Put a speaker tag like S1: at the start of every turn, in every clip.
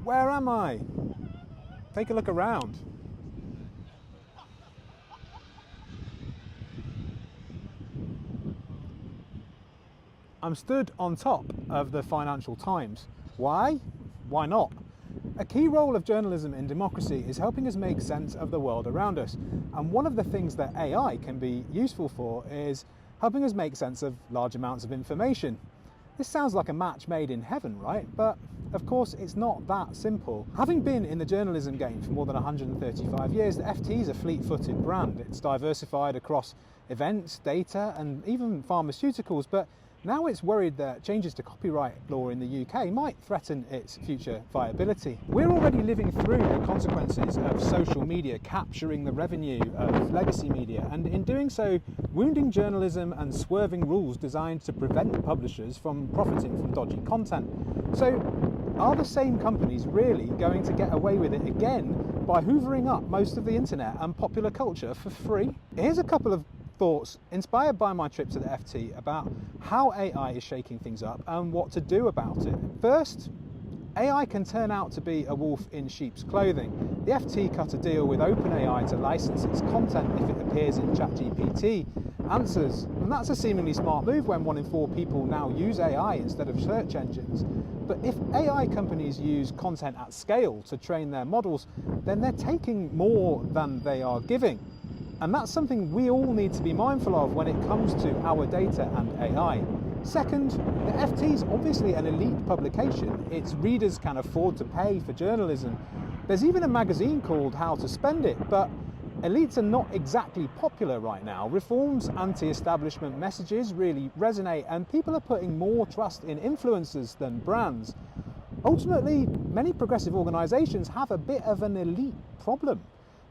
S1: Where am I? Take a look around. I'm stood on top of the Financial Times. Why? Why not? A key role of journalism in democracy is helping us make sense of the world around us. And one of the things that AI can be useful for is helping us make sense of large amounts of information. This sounds like a match made in heaven, right? But of course, it's not that simple. Having been in the journalism game for more than 135 years, the FT is a fleet-footed brand. It's diversified across events, data, and even pharmaceuticals, but now it's worried that changes to copyright law in the UK might threaten its future viability. We're already living through the consequences of social media capturing the revenue of legacy media, and in doing so, wounding journalism and swerving rules designed to prevent publishers from profiting from dodgy content. So, are the same companies really going to get away with it again by hoovering up most of the internet and popular culture for free? Here's a couple of thoughts inspired by my trip to the FT about how AI is shaking things up and what to do about it. First, AI can turn out to be a wolf in sheep's clothing. The FT cut a deal with OpenAI to license its content if it appears in ChatGPT answers, and that's a seemingly smart move when 1 in 4 people now use AI instead of search engines. But if AI companies use content at scale to train their models, then they're taking more than they are giving. And that's something we all need to be mindful of when it comes to our data and AI. Second, the FT is obviously an elite publication. Its readers can afford to pay for journalism. There's even a magazine called How to Spend It, but elites are not exactly popular right now. Reform's anti-establishment messages really resonate, and people are putting more trust in influencers than brands. Ultimately, many progressive organisations have a bit of an elite problem.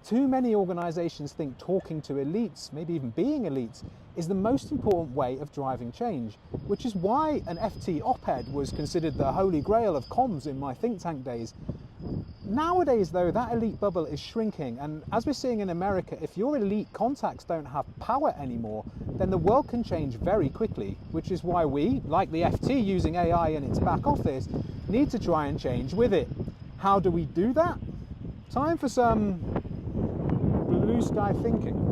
S1: Too many organisations think talking to elites, maybe even being elites, is the most important way of driving change, which is why an FT op-ed was considered the holy grail of comms in my think tank days. Nowadays, though, that elite bubble is shrinking, and as we're seeing in America, if your elite contacts don't have power anymore, then the world can change very quickly, which is why we, like the FT using AI in its back office, need to try and change with it. How do we do that? Time for some blue sky thinking.